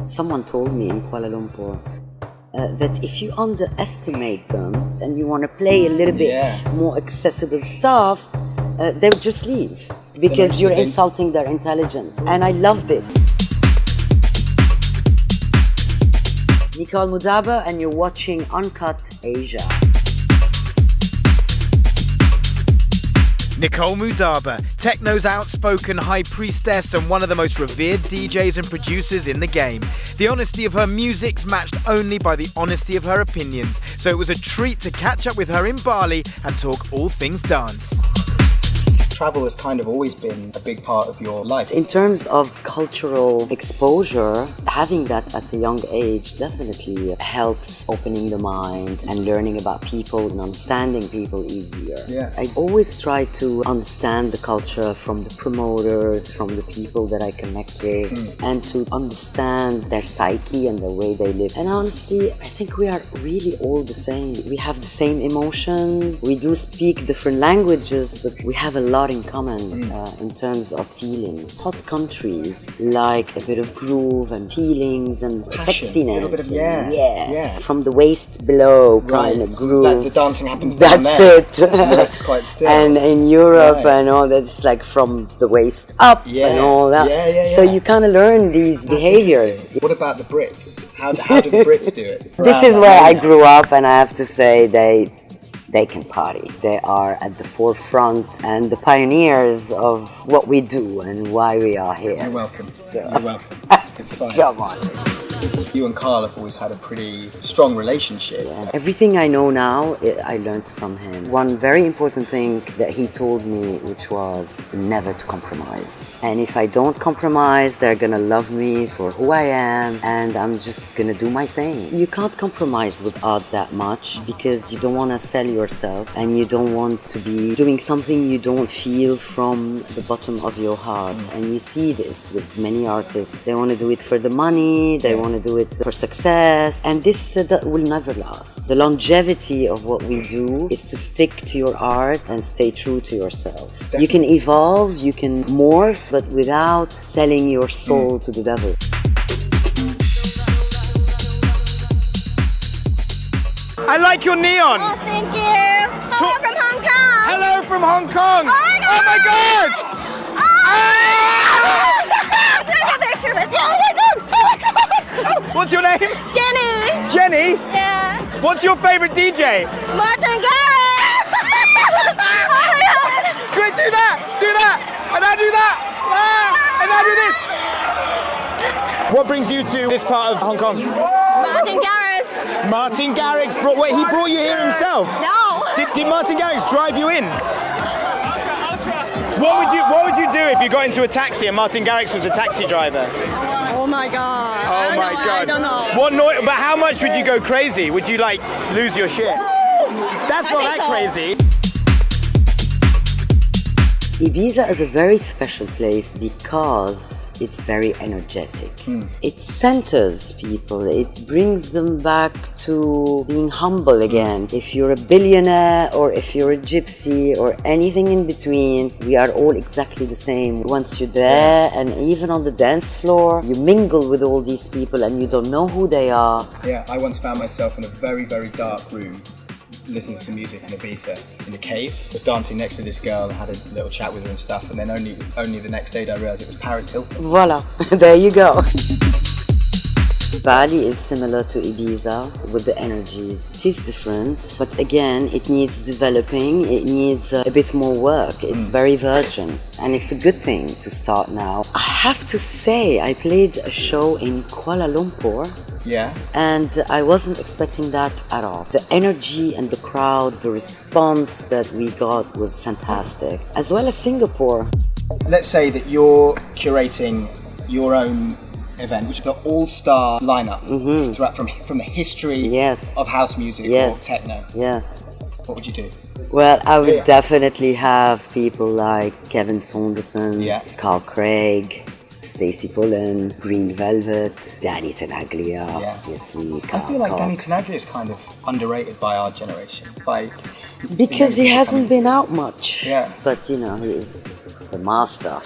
Someone told me in Kuala Lumpur that if you underestimate them and you want to play a little bit more accessible stuff, they would just leave because you're insulting their intelligence. And I loved it. Nicole Moudaber, and you're watching UNCUT Asia. Nicole Moudaber, techno's outspoken high priestess and one of the most revered DJs and producers in the game. The honesty of her music's matched only by the honesty of her opinions, so it was a treat to catch up with her in Bali and talk all things dance. Travel has kind of always been a big part of your life. In terms of cultural exposure, having that at a young age definitely helps opening the mind and learning about people and understanding people easier. Yeah. I always try to understand the culture from the promoters, from the people that I connect with, and to understand their psyche and the way they live. And honestly, I think we are really all the same. We have the same emotions. We do speak different languages, but we have a lot in common in terms of feelings. Hot countries like a bit of groove and feelings and passion, sexiness. A little bit of From the waist below kind of groove. That the dancing happens down there. That's it. And the rest is quite still. And in Europe and all that's like from the waist up and all that. So you kind of learn these behaviors. What about the Brits? How do the Brits do it? This is where I grew up, and I have to say they can party. They are at the forefront and the pioneers of what we do and why we are here. You're welcome. You're welcome. It's fine. Come on. You and Carl have always had a pretty strong relationship. Yeah. Everything I know now, I learned from him. One very important thing that he told me, which was never to compromise. And if I don't compromise, they're gonna love me for who I am, and I'm just gonna do my thing. You can't compromise with art that much because you don't want to sell yourself, and you don't want to be doing something you don't feel from the bottom of your heart. And you see this with many artists. They want to do it for the money, they want to do it for success, and this that will never last. The longevity of what we do is to stick to your art and stay true to yourself. Definitely. You can evolve, you can morph, but without selling your soul to the devil. I like your neon. Oh, thank you. Hello from Hong Kong. Hello from Hong Kong. Oh my God. Take a picture with you. What's your name? Jenny. Jenny? Yeah. What's your favorite DJ? Martin Garrix. Oh my God. Quick, do that, and I do that, and I do this. What brings you to this part of Hong Kong? Martin Garrix. Martin Garrix brought you here himself? No. Did Martin Garrix drive you in? What would you do if you got into a taxi and Martin Garrix was a taxi driver? Oh my God. Oh my God. I don't know. But how much would you go crazy? Would you like lose your shit? That's not that crazy. Ibiza is a very special place because it's very energetic. It centers people, it brings them back to being humble again. If you're a billionaire or if you're a gypsy or anything in between, we are all exactly the same. Once you're there and even on the dance floor, you mingle with all these people and you don't know who they are. Yeah, I once found myself in a very, very dark room listening to some music in Ibiza in the cave. I was dancing next to this girl and had a little chat with her and stuff, and then only the next day did I realise it was Paris Hilton. Voila, there you go. Bali is similar to Ibiza with the energies. It is different, but again, it needs developing, it needs a bit more work. It's very virgin, and it's a good thing to start now. I have to say, I played a show in Kuala Lumpur. Yeah. And I wasn't expecting that at all. The energy and the crowd, the response that we got was fantastic. As well as Singapore. Let's say that you're curating your own event, which is the all-star lineup throughout from the history of house music or techno. Yes. What would you do? Well, I would definitely have people like Kevin Saunderson, Carl Craig, Stacey Pullen, Green Velvet, Danny Tenaglia, obviously. I feel like Danny Tenaglia is kind of underrated by our generation. Because he hasn't been out much. Yeah. But, you know, he is the master.